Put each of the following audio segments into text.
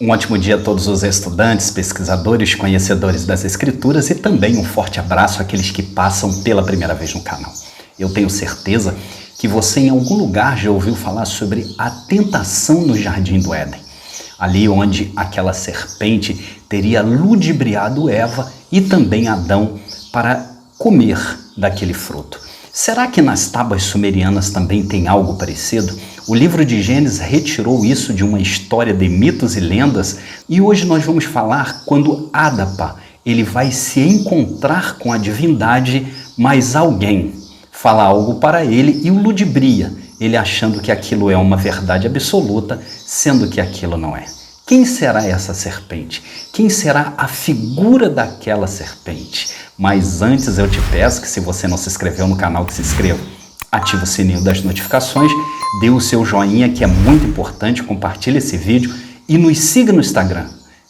Um ótimo dia a todos os estudantes, pesquisadores, conhecedores das Escrituras e também um forte abraço àqueles que passam pela primeira vez no canal. Eu tenho certeza que você em algum lugar já ouviu falar sobre a tentação no Jardim do Éden, ali onde aquela serpente teria ludibriado Eva e também Adão para comer daquele fruto. Será que nas tábuas sumerianas também tem algo parecido? O livro de Gênesis retirou isso de uma história de mitos e lendas e hoje nós vamos falar quando Adapa ele vai se encontrar com a divindade, mas alguém fala algo para ele e o ludibria, ele achando que aquilo é uma verdade absoluta, sendo que aquilo não é. Quem será essa serpente? Quem será a figura daquela serpente? Mas antes eu te peço que se você não se inscreveu no canal, que se inscreva. Ative o sininho das notificações, dê o seu joinha que é muito importante, compartilhe esse vídeo e nos siga no Instagram.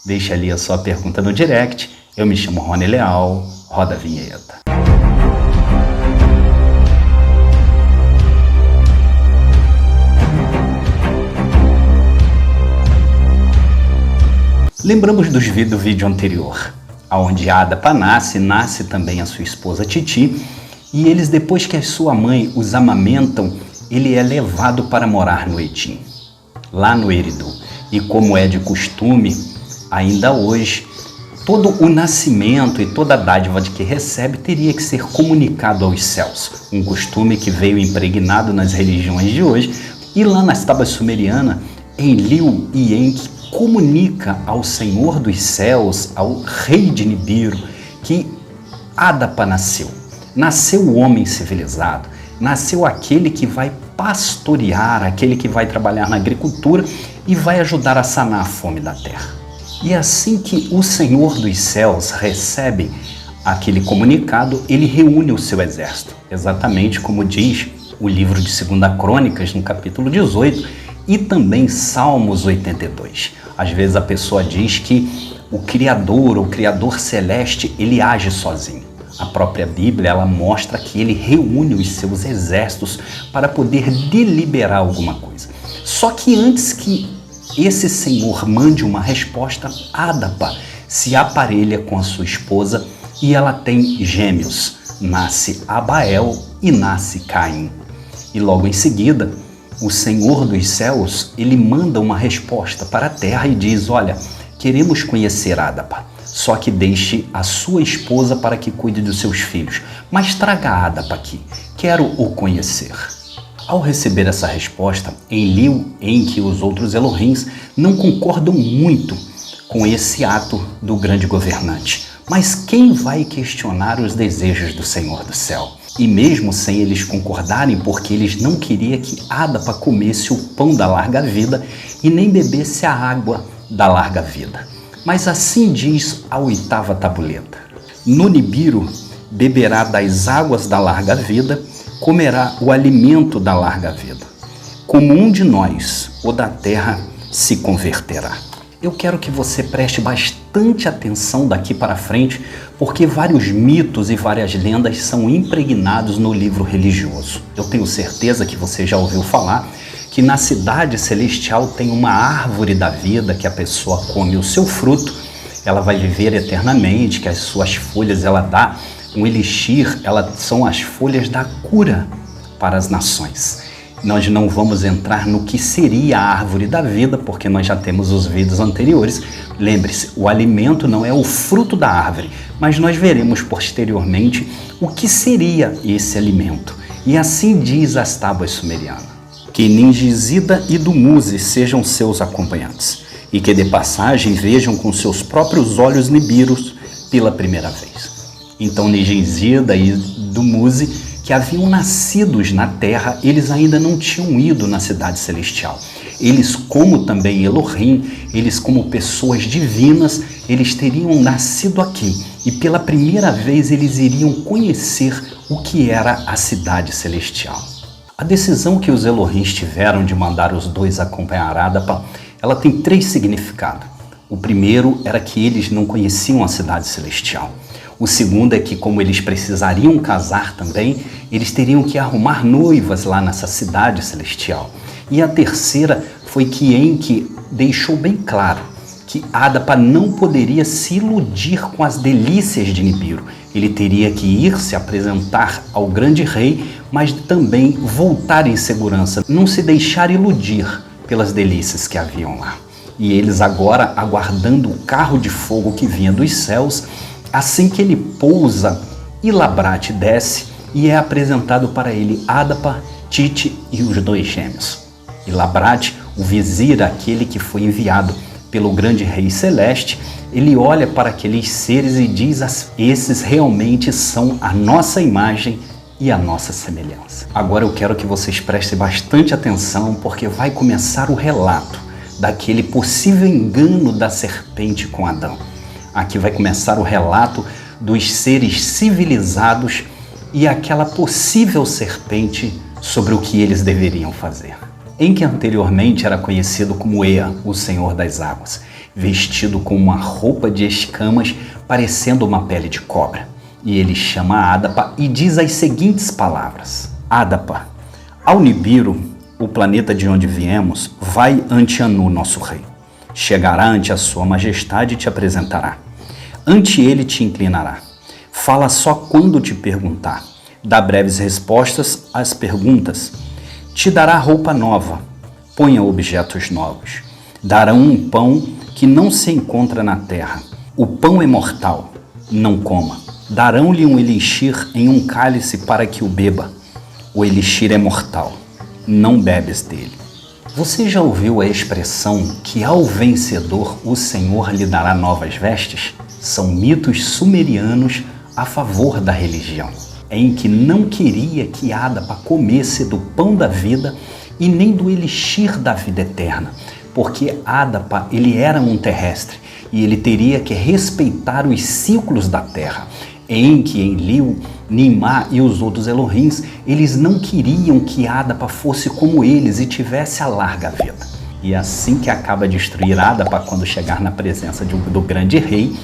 Deixe ali a sua pergunta no direct. Eu me chamo Rony Leal, roda a vinheta. Lembramos do vídeo anterior, onde Adapa nasce também a sua esposa Titi, e eles, depois que a sua mãe os amamentam, ele é levado para morar no Etim, lá no Eridu. E como é de costume, ainda hoje, todo o nascimento e toda a dádiva de que recebe teria que ser comunicado aos céus. Um costume que veio impregnado nas religiões de hoje, e lá nas tábuas sumerianas, Enlil e Enki comunica ao Senhor dos céus, ao rei de Nibiru, que Adapa nasceu. Nasceu o homem civilizado, nasceu aquele que vai pastorear, aquele que vai trabalhar na agricultura e vai ajudar a sanar a fome da terra. E assim que o Senhor dos céus recebe aquele comunicado, ele reúne o seu exército, exatamente como diz o livro de 2 Crônicas, no capítulo 18, e também Salmos 82. Às vezes a pessoa diz que o Criador celeste, ele age sozinho. A própria Bíblia, ela mostra que ele reúne os seus exércitos para poder deliberar alguma coisa. Só que antes que esse Senhor mande uma resposta, Adapa se aparelha com a sua esposa e ela tem gêmeos. Nasce Abael e nasce Caim. E logo em seguida, o Senhor dos céus, ele manda uma resposta para a terra e diz, olha, queremos conhecer Adapa, só que deixe a sua esposa para que cuide dos seus filhos, mas traga Adapa aqui, quero o conhecer. Ao receber essa resposta, Enlil, Enki e os outros Elohims não concordam muito com esse ato do grande governante. Mas quem vai questionar os desejos do Senhor do céu? E mesmo sem eles concordarem, porque eles não queriam que Adapa comesse o pão da larga vida e nem bebesse a água da larga vida. Mas assim diz a 8ª tabuleta. No Nibiru beberá das águas da larga vida, comerá o alimento da larga vida. Como um de nós, o da terra, se converterá. Eu quero que você preste bastante atenção daqui para frente, porque vários mitos e várias lendas são impregnados no livro religioso. Eu tenho certeza que você já ouviu falar que na cidade celestial tem uma árvore da vida, que a pessoa come o seu fruto, ela vai viver eternamente, que as suas folhas, ela dá um elixir, são as folhas da cura para as nações. Nós não vamos entrar no que seria a árvore da vida, porque nós já temos os vídeos anteriores. Lembre-se, o alimento não é o fruto da árvore, mas nós veremos posteriormente o que seria esse alimento. E assim diz as tábuas sumerianas: que Ningizida e Dumuzi sejam seus acompanhantes, e que de passagem vejam com seus próprios olhos Nibirus pela primeira vez. Então Ningizida e Dumuzi, que haviam nascidos na terra, eles ainda não tinham ido na cidade celestial. Eles, como também Elohim, eles como pessoas divinas, eles teriam nascido aqui. E pela primeira vez eles iriam conhecer o que era a cidade celestial. A decisão que os Elohims tiveram de mandar os dois acompanhar Adapa, ela tem 3 significados. O primeiro era que eles não conheciam a cidade celestial. O segundo é que, como eles precisariam casar também, eles teriam que arrumar noivas lá nessa cidade celestial. E a terceira foi que Enki deixou bem claro que Adapa não poderia se iludir com as delícias de Nibiru. Ele teria que ir se apresentar ao grande rei, mas também voltar em segurança, não se deixar iludir pelas delícias que haviam lá. E eles agora aguardando o carro de fogo que vinha dos céus. Assim que ele pousa, Ilabrate desce e é apresentado para ele Adapa, Tite e os dois gêmeos. Ilabrate, o vizir, aquele que foi enviado pelo grande rei celeste, ele olha para aqueles seres e diz: esses realmente são a nossa imagem e a nossa semelhança. Agora eu quero que vocês prestem bastante atenção, porque vai começar o relato daquele possível engano da serpente com Adão. Aqui vai começar o relato dos seres civilizados e aquela possível serpente sobre o que eles deveriam fazer. Em que anteriormente era conhecido como Ea, o Senhor das Águas, vestido com uma roupa de escamas parecendo uma pele de cobra. E ele chama Adapa e diz as seguintes palavras: Adapa, ao Nibiru, o planeta de onde viemos, vai ante Anu, nosso rei. Chegará ante a sua majestade e te apresentará. Ante ele te inclinará. Fala só quando te perguntar. Dá breves respostas às perguntas. Te dará roupa nova. Ponha objetos novos. Darão um pão que não se encontra na terra. O pão é mortal. Não coma. Darão-lhe um elixir em um cálice para que o beba. O elixir é mortal. Não bebes dele. Você já ouviu a expressão que ao vencedor o Senhor lhe dará novas vestes? São mitos sumerianos a favor da religião, em que não queria que Adapa comesse do pão da vida e nem do elixir da vida eterna, porque Adapa ele era um terrestre e ele teria que respeitar os ciclos da terra, em que Enlil, Nimá e os outros Elohims, eles não queriam que Adapa fosse como eles e tivesse a larga vida. E assim que acaba de destruir Adapa quando chegar na presença do grande rei,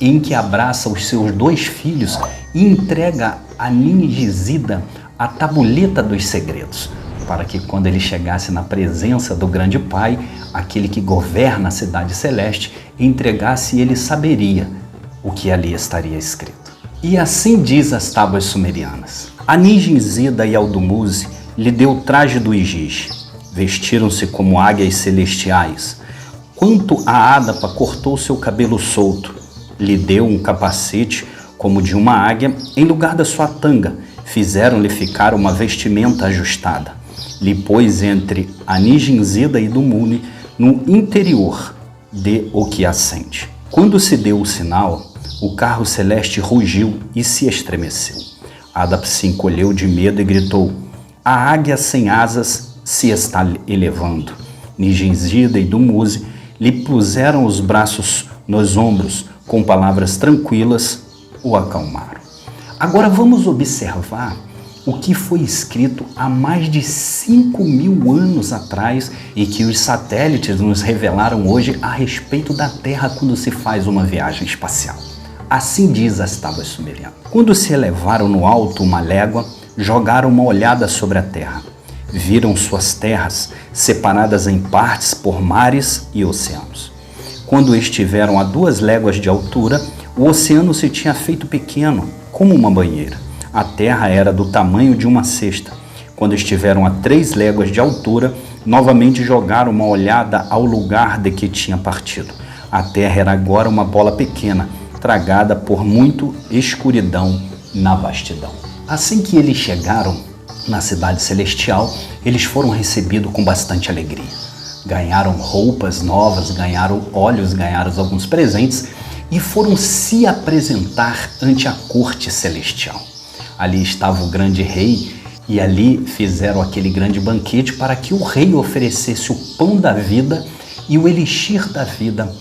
em que abraça os seus dois filhos e entrega a Ningizida a tabuleta dos segredos, para que quando ele chegasse na presença do grande pai, aquele que governa a cidade celeste, entregasse e ele saberia o que ali estaria escrito. E assim diz as tábuas sumerianas: a Ningizida e Aldumuzi lhe deu o traje do Igis, vestiram-se como águias celestiais. Quanto a Adapa cortou seu cabelo solto, lhe deu um capacete como de uma águia em lugar da sua tanga, fizeram-lhe ficar uma vestimenta ajustada. Lhe pôs entre a Ningizida e Dumuni no interior de o que acende. Quando se deu o sinal, o carro celeste rugiu e se estremeceu. Adapa se encolheu de medo e gritou: a águia sem asas se está elevando. Ningizida e Dumuzi lhe puseram os braços nos ombros, com palavras tranquilas o acalmaram. Agora vamos observar o que foi escrito há mais de 5.000 anos atrás e que os satélites nos revelaram hoje a respeito da Terra quando se faz uma viagem espacial. Assim diz as tábuas sumerianas. Quando se elevaram no alto uma légua, jogaram uma olhada sobre a Terra. Viram suas terras separadas em partes por mares e oceanos. Quando estiveram a 2 léguas de altura, o oceano se tinha feito pequeno, como uma banheira. A terra era do tamanho de uma cesta. Quando estiveram a 3 léguas de altura, novamente jogaram uma olhada ao lugar de que tinha partido. A terra era agora uma bola pequena, tragada por muito escuridão na vastidão. Assim que eles chegaram na cidade celestial, eles foram recebidos com bastante alegria. Ganharam roupas novas, ganharam óleos, ganharam alguns presentes e foram se apresentar ante a corte celestial. Ali estava o grande rei e ali fizeram aquele grande banquete para que o rei oferecesse o pão da vida e o elixir da vida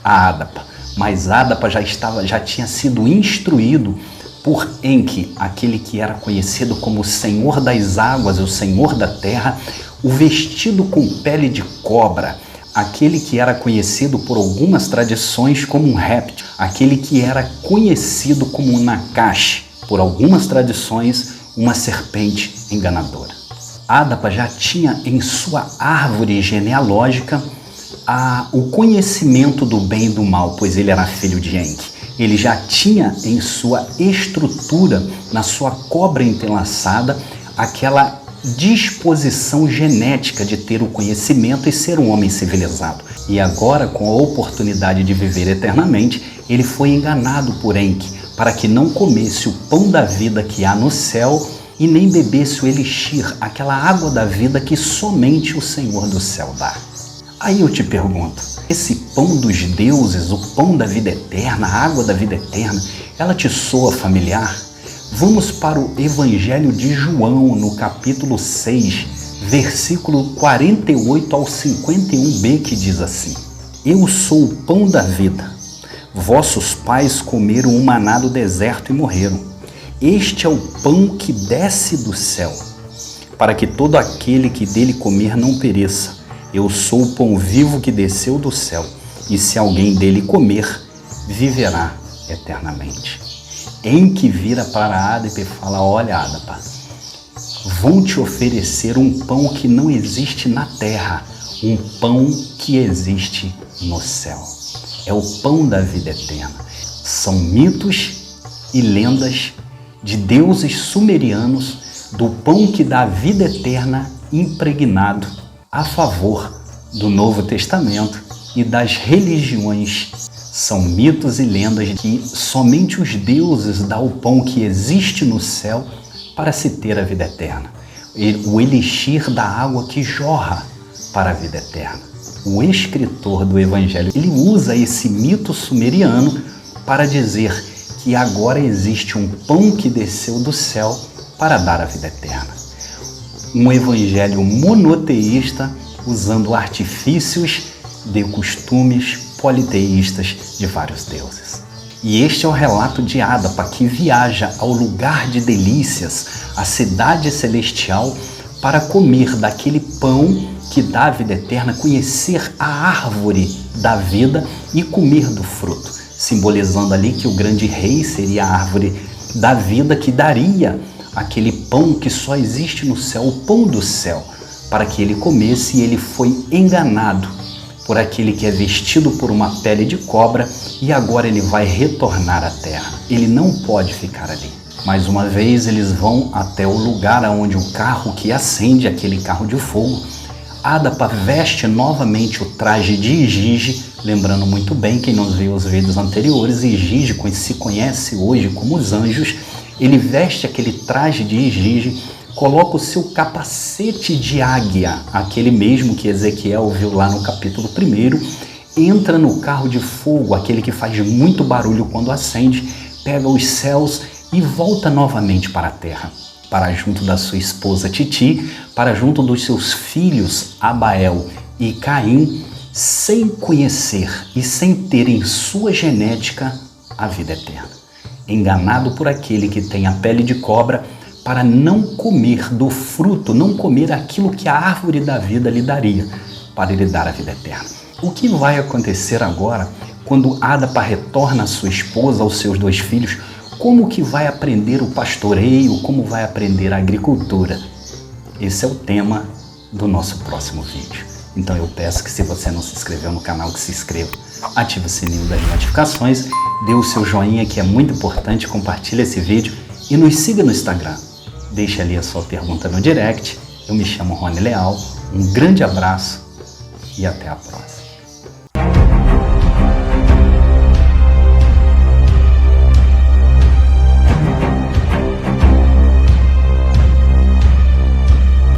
a Adapa. Mas Adapa já tinha sido instruído por Enki, aquele que era conhecido como o Senhor das Águas, o Senhor da Terra, o vestido com pele de cobra, aquele que era conhecido por algumas tradições como um réptil, aquele que era conhecido como um Nakash, por algumas tradições, uma serpente enganadora. Adapa já tinha em sua árvore genealógica o conhecimento do bem e do mal, pois ele era filho de Enki. Ele já tinha em sua estrutura, na sua cobra entrelaçada, aquela disposição genética de ter o conhecimento e ser um homem civilizado. E agora, com a oportunidade de viver eternamente, ele foi enganado por Enki, para que não comesse o pão da vida que há no céu e nem bebesse o elixir, aquela água da vida que somente o Senhor do céu dá. Aí eu te pergunto, esse pão dos deuses, o pão da vida eterna, a água da vida eterna, ela te soa familiar? Vamos para o Evangelho de João, no capítulo 6, versículo 48 ao 51b, que diz assim: Eu sou o pão da vida. Vossos pais comeram o maná do deserto e morreram. Este é o pão que desce do céu, para que todo aquele que dele comer não pereça. Eu sou o pão vivo que desceu do céu, e se alguém dele comer, viverá eternamente. Enki vira para Adapa e fala: olha, Adapa, vão te oferecer um pão que não existe na terra, um pão que existe no céu. É o pão da vida eterna. São mitos e lendas de deuses sumerianos do pão que dá vida eterna impregnado a favor do Novo Testamento e das religiões. São mitos e lendas que somente os deuses dão o pão que existe no céu para se ter a vida eterna. O elixir da água que jorra para a vida eterna. O escritor do Evangelho, ele usa esse mito sumeriano para dizer que agora existe um pão que desceu do céu para dar a vida eterna. Um evangelho monoteísta usando artifícios de costumes politeístas de vários deuses. E este é o relato de Adapa, que viaja ao lugar de delícias, a cidade celestial, para comer daquele pão que dá a vida eterna, conhecer a árvore da vida e comer do fruto, simbolizando ali que o grande rei seria a árvore da vida que daria aquele pão que só existe no céu, o pão do céu, para que ele comesse. E ele foi enganado por aquele que é vestido por uma pele de cobra e agora ele vai retornar à terra. Ele não pode ficar ali. Mais uma vez eles vão até o lugar onde o carro que acende, aquele carro de fogo, Adapa veste novamente o traje de Igigi, lembrando muito bem, quem não viu os vídeos anteriores, Igigi se conhece hoje como os anjos. Ele veste aquele traje de Igigi, coloca o seu capacete de águia, aquele mesmo que Ezequiel viu lá no capítulo 1, entra no carro de fogo, aquele que faz muito barulho quando acende, pega os céus e volta novamente para a terra, para junto da sua esposa Titi, para junto dos seus filhos Abael e Caim, sem conhecer e sem ter em sua genética a vida eterna. Enganado por aquele que tem a pele de cobra, para não comer do fruto, não comer aquilo que a árvore da vida lhe daria, para lhe dar a vida eterna. O que vai acontecer agora, quando Adapa retorna a sua esposa, aos seus 2 filhos? Como que vai aprender o pastoreio? Como vai aprender a agricultura? Esse é o tema do nosso próximo vídeo. Então eu peço que, se você não se inscreveu no canal, que se inscreva, ative o sininho das notificações, dê o seu joinha, que é muito importante, compartilhe esse vídeo e nos siga no Instagram. Deixe ali a sua pergunta no direct. Eu me chamo Rony Leal, um grande abraço e até a próxima.